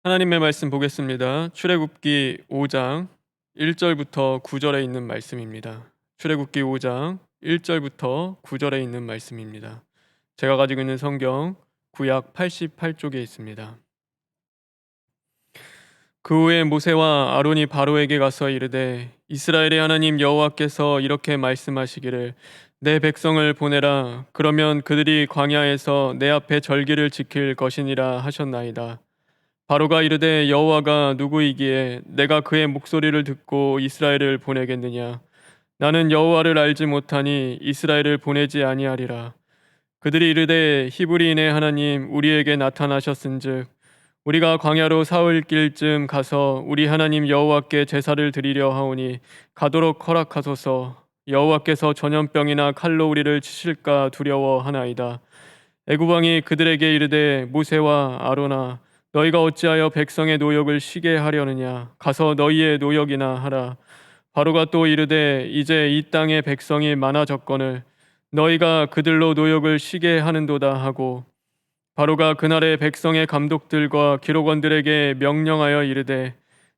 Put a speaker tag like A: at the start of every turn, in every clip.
A: 하나님의 말씀 보겠습니다. 출애굽기 5장 1절부터 9절에 있는 말씀입니다. 출애굽기 5장 1절부터 9절에 있는 말씀입니다. 제가 가지고 있는 성경 구약 88쪽에 있습니다. 그 후에 모세와 아론이 바로에게 가서 이르되 이스라엘의 하나님 여호와께서 이렇게 말씀하시기를 내 백성을 보내라. 그러면 그들이 광야에서 내 앞에 절기를 지킬 것이니라 하셨나이다. 바로가 이르되 여호와가 누구이기에 내가 그의 목소리를 듣고 이스라엘을 보내겠느냐. 나는 여호와를 알지 못하니 이스라엘을 보내지 아니하리라. 그들이 이르되 히브리인의 하나님 우리에게 나타나셨은즉 우리가 광야로 사흘 길쯤 가서 우리 하나님 여호와께 제사를 드리려 하오니 가도록 허락하소서. 여호와께서 전염병이나 칼로 우리를 치실까 두려워하나이다. 애굽 왕이 그들에게 이르되 모세와 아론아 너희가 어찌하여 백성의 노역을 쉬게 하려느냐. 가서 너희의 노역이나 하라. 바로가 또 이르되 이제 이 땅의 백성이 많아졌거늘 너희가 그들로 노역을 쉬게 하는도다 하고, 바로가 그날의 백성의 감독들과 기록원들에게 명령하여 이르되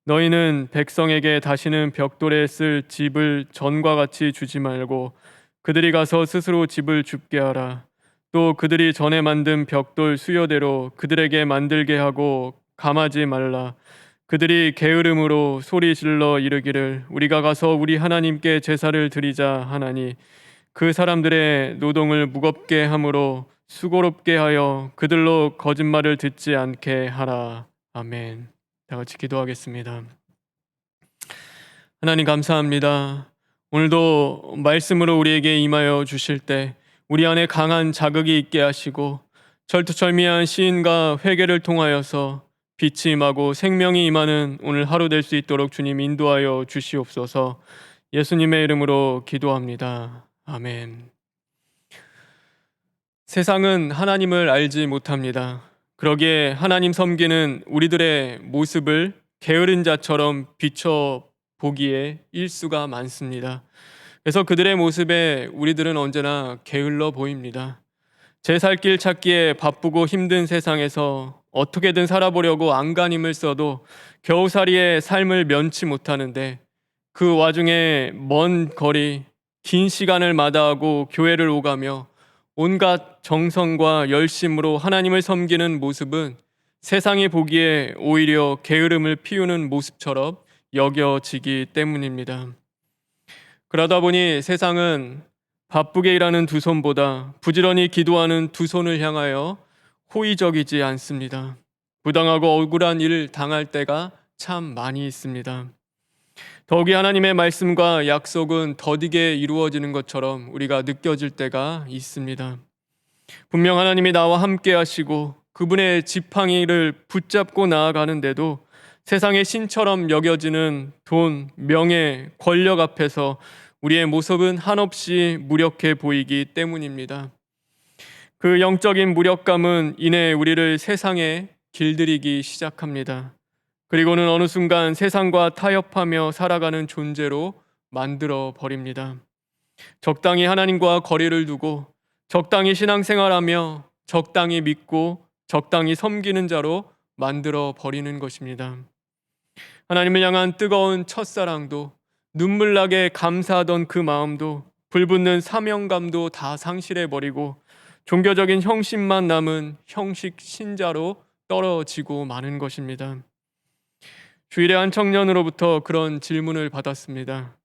A: 너희는 백성에게 다시는 벽돌에 쓸 집을 전과 같이 주지 말고 그들이 가서 스스로 집을 줍게 하라. 또 그들이 전에 만든 벽돌 수요대로 그들에게 만들게 하고 감하지 말라. 그들이 게으름으로 소리 질러 이르기를 우리가 가서 우리 하나님께 제사를 드리자 하나니 그 사람들의 노동을 무겁게 함으로 수고롭게 하여 그들로 거짓말을 듣지 않게 하라. 아멘. 다 같이 기도하겠습니다. 하나님 감사합니다. 오늘도 말씀으로 우리에게 임하여 주실 때 우리 안에 강한 자극이 있게 하시고 철두철미한 시인과 회개를 통하여서 빛이 임하고 생명이 임하는 오늘 하루 될 수 있도록 주님 인도하여 주시옵소서. 예수님의 이름으로 기도합니다. 아멘. 세상은 하나님을 알지 못합니다. 그러기에 하나님 섬기는 우리들의 모습을 게으른 자처럼 비춰보기에 일수가 많습니다. 그래서 그들의 모습에 우리들은 언제나 게을러 보입니다. 제 살 길 찾기에 바쁘고 힘든 세상에서 어떻게든 살아보려고 안간힘을 써도 겨우살이의 삶을 면치 못하는데, 그 와중에 먼 거리 긴 시간을 마다하고 교회를 오가며 온갖 정성과 열심으로 하나님을 섬기는 모습은 세상이 보기에 오히려 게으름을 피우는 모습처럼 여겨지기 때문입니다. 그러다 보니 세상은 바쁘게 일하는 두 손보다 부지런히 기도하는 두 손을 향하여 호의적이지 않습니다. 부당하고 억울한 일을 당할 때가 참 많이 있습니다. 더욱이 하나님의 말씀과 약속은 더디게 이루어지는 것처럼 우리가 느껴질 때가 있습니다. 분명 하나님이 나와 함께 하시고 그분의 지팡이를 붙잡고 나아가는데도 세상의 신처럼 여겨지는 돈, 명예, 권력 앞에서 우리의 모습은 한없이 무력해 보이기 때문입니다. 그 영적인 무력감은 이내 우리를 세상에 길들이기 시작합니다. 그리고는 어느 순간 세상과 타협하며 살아가는 존재로 만들어 버립니다. 적당히 하나님과 거리를 두고 적당히 신앙생활하며 적당히 믿고 적당히 섬기는 자로 만들어 버리는 것입니다. 하나님을 향한 뜨거운 첫사랑도, 눈물나게 감사하던 그 마음도, 불붙는 사명감도 다 상실해 버리고 종교적인 형식만 남은 형식 신자로 떨어지고 마는 것입니다. 주일에 한 청년으로부터 그런 질문을 받았습니다.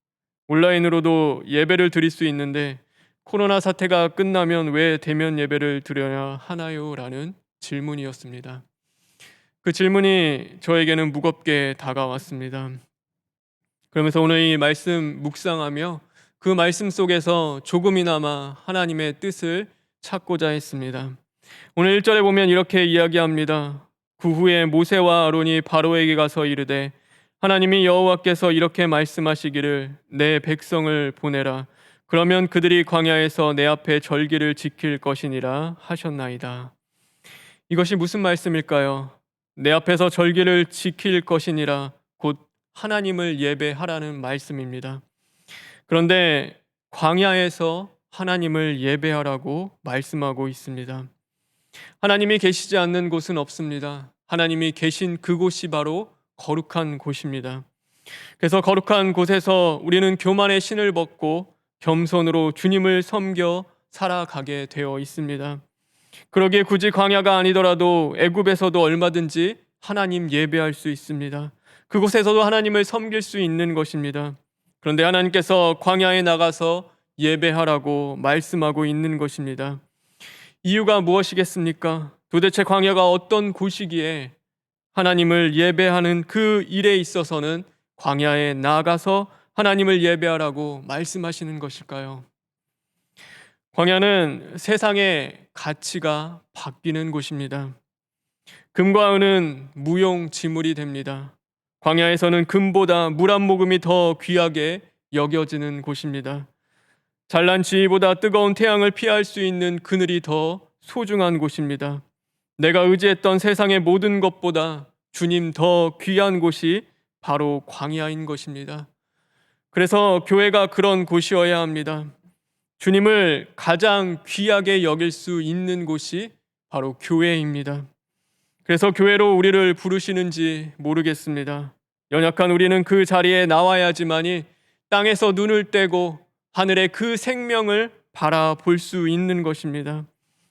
A: 온라인으로도 예배를 드릴 수 있는데 코로나 사태가 끝나면 왜 대면 예배를 드려야 하나요? 라는 질문이었습니다. 그 질문이 저에게는 무겁게 다가왔습니다. 그러면서 오늘 이 말씀 묵상하며 그 말씀 속에서 조금이나마 하나님의 뜻을 찾고자 했습니다. 오늘 1절에 보면 이렇게 이야기합니다. 그 후에 모세와 아론이 바로에게 가서 이르되 하나님이 여호와께서 이렇게 말씀하시기를 내 백성을 보내라. 그러면 그들이 광야에서 내 앞에 절기를 지킬 것이니라 하셨나이다. 이것이 무슨 말씀일까요? 내 앞에서 절기를 지킬 것이니라, 곧 하나님을 예배하라는 말씀입니다. 그런데 광야에서 하나님을 예배하라고 말씀하고 있습니다. 하나님이 계시지 않는 곳은 없습니다. 하나님이 계신 그곳이 바로 거룩한 곳입니다. 그래서 거룩한 곳에서 우리는 교만의 신을 벗고 겸손으로 주님을 섬겨 살아가게 되어 있습니다. 그러기에 굳이 광야가 아니더라도 애굽에서도 얼마든지 하나님 예배할 수 있습니다. 그곳에서도 하나님을 섬길 수 있는 것입니다. 그런데 하나님께서 광야에 나가서 예배하라고 말씀하고 있는 것입니다. 이유가 무엇이겠습니까? 도대체 광야가 어떤 곳이기에 하나님을 예배하는 그 일에 있어서는 광야에 나가서 하나님을 예배하라고 말씀하시는 것일까요? 광야는 세상의 가치가 바뀌는 곳입니다. 금과 은은 무용지물이 됩니다. 광야에서는 금보다 물 한 모금이 더 귀하게 여겨지는 곳입니다. 잘난 지위보다 뜨거운 태양을 피할 수 있는 그늘이 더 소중한 곳입니다. 내가 의지했던 세상의 모든 것보다 주님 더 귀한 곳이 바로 광야인 것입니다. 그래서 교회가 그런 곳이어야 합니다. 주님을 가장 귀하게 여길 수 있는 곳이 바로 교회입니다. 그래서 교회로 우리를 부르시는지 모르겠습니다. 연약한 우리는 그 자리에 나와야지만이 땅에서 눈을 떼고 하늘의 그 생명을 바라볼 수 있는 것입니다.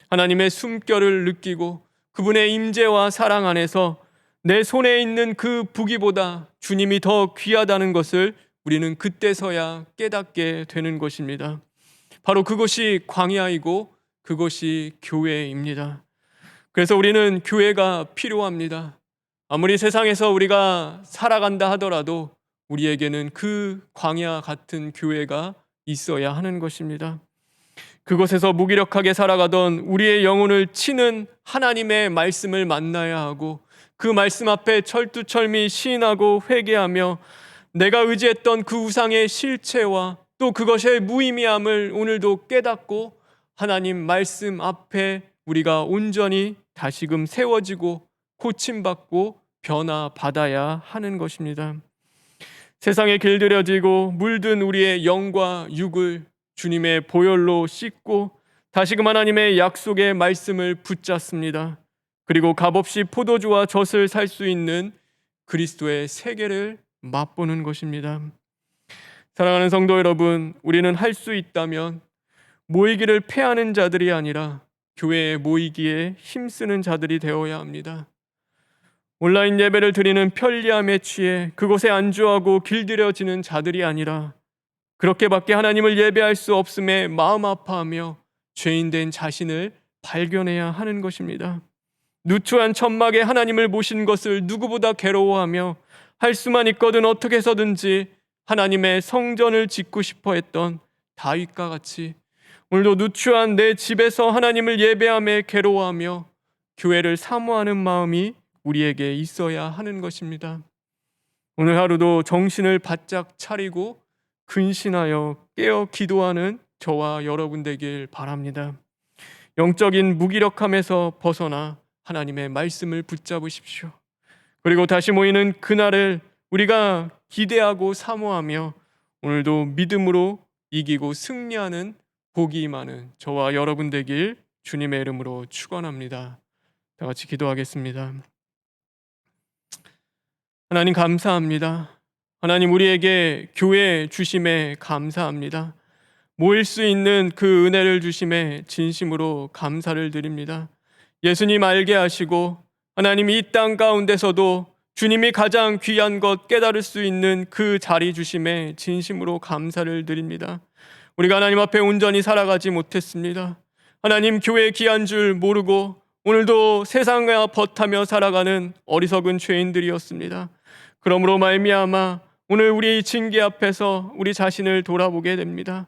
A: 하나님의 숨결을 느끼고 그분의 임재와 사랑 안에서 내 손에 있는 그 부귀보다 주님이 더 귀하다는 것을 우리는 그때서야 깨닫게 되는 것입니다. 바로 그것이 광야이고 그것이 교회입니다. 그래서 우리는 교회가 필요합니다. 아무리 세상에서 우리가 살아간다 하더라도 우리에게는 그 광야 같은 교회가 있어야 하는 것입니다. 그곳에서 무기력하게 살아가던 우리의 영혼을 치는 하나님의 말씀을 만나야 하고 그 말씀 앞에 철두철미 시인하고 회개하며 내가 의지했던 그 우상의 실체와 또 그것의 무의미함을 오늘도 깨닫고 하나님 말씀 앞에 우리가 온전히 다시금 세워지고 고침받고 변화받아야 하는 것입니다. 세상에 길들여지고 물든 우리의 영과 육을 주님의 보혈로 씻고 다시금 하나님의 약속의 말씀을 붙잡습니다. 그리고 값없이 포도주와 젖을 살 수 있는 그리스도의 세계를 맛보는 것입니다. 사랑하는 성도 여러분, 우리는 할 수 있다면 모이기를 패하는 자들이 아니라 교회에 모이기에 힘쓰는 자들이 되어야 합니다. 온라인 예배를 드리는 편리함에 취해 그곳에 안주하고 길들여지는 자들이 아니라 그렇게밖에 하나님을 예배할 수 없음에 마음 아파하며 죄인된 자신을 발견해야 하는 것입니다. 누추한 천막에 하나님을 모신 것을 누구보다 괴로워하며 할 수만 있거든 어떻게 해서든지 하나님의 성전을 짓고 싶어 했던 다윗과 같이 오늘도 누추한 내 집에서 하나님을 예배함에 괴로워하며 교회를 사모하는 마음이 우리에게 있어야 하는 것입니다. 오늘 하루도 정신을 바짝 차리고 근신하여 깨어 기도하는 저와 여러분 되길 바랍니다. 영적인 무기력함에서 벗어나 하나님의 말씀을 붙잡으십시오. 그리고 다시 모이는 그날을 우리가 기대하고 사모하며 오늘도 믿음으로 이기고 승리하는 복이 임하는 저와 여러분 되길 주님의 이름으로 축원합니다. 다 같이 기도하겠습니다. 하나님 감사합니다. 하나님 우리에게 교회 주심에 감사합니다. 모일 수 있는 그 은혜를 주심에 진심으로 감사를 드립니다. 예수님 알게 하시고 하나님 이 땅 가운데서도 주님이 가장 귀한 것 깨달을 수 있는 그 자리 주심에 진심으로 감사를 드립니다. 우리가 하나님 앞에 온전히 살아가지 못했습니다. 하나님 교회의 귀한 줄 모르고 오늘도 세상과 벗하며 살아가는 어리석은 죄인들이었습니다. 그러므로 말미암아 오늘 우리 징계 앞에서 우리 자신을 돌아보게 됩니다.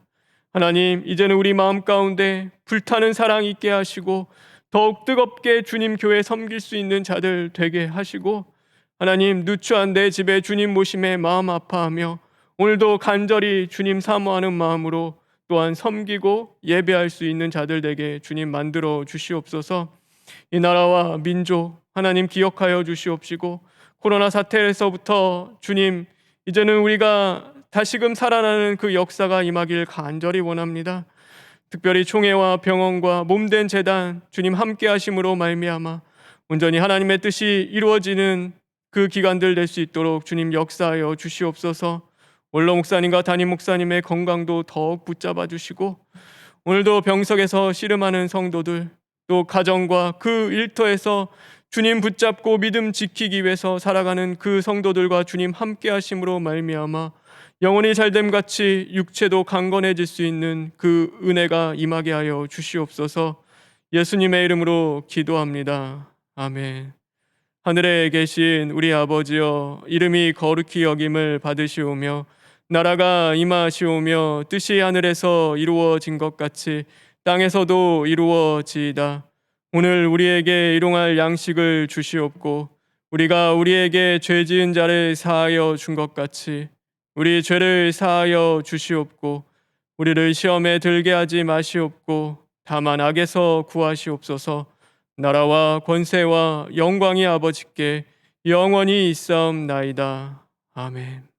A: 하나님 이제는 우리 마음 가운데 불타는 사랑 있게 하시고 더욱 뜨겁게 주님 교회 섬길 수 있는 자들 되게 하시고 하나님 누추한 내 집에 주님 모심에 마음 아파하며 오늘도 간절히 주님 사모하는 마음으로 또한 섬기고 예배할 수 있는 자들 되게 주님 만들어 주시옵소서. 이 나라와 민족 하나님 기억하여 주시옵시고 코로나 사태에서부터 주님 이제는 우리가 다시금 살아나는 그 역사가 임하길 간절히 원합니다. 특별히 총회와 병원과 몸된 재단 주님 함께 하심으로 말미암아 온전히 하나님의 뜻이 이루어지는 그 기간들 될 수 있도록 주님 역사하여 주시옵소서. 원로 목사님과 담임 목사님의 건강도 더욱 붙잡아 주시고, 오늘도 병석에서 씨름하는 성도들, 또 가정과 그 일터에서 주님 붙잡고 믿음 지키기 위해서 살아가는 그 성도들과 주님 함께 하심으로 말미암아 영혼이 잘됨 같이 육체도 강건해질 수 있는 그 은혜가 임하게 하여 주시옵소서. 예수님의 이름으로 기도합니다. 아멘. 하늘에 계신 우리 아버지여, 이름이 거룩히 여김을 받으시오며 나라가 임하시오며 뜻이 하늘에서 이루어진 것 같이 땅에서도 이루어지이다. 오늘 우리에게 일용할 양식을 주시옵고, 우리가 우리에게 죄 지은 자를 사하여 준 것 같이 우리 죄를 사하여 주시옵고, 우리를 시험에 들게 하지 마시옵고 다만 악에서 구하시옵소서. 나라와 권세와 영광이 아버지께 영원히 있사옵나이다. 아멘.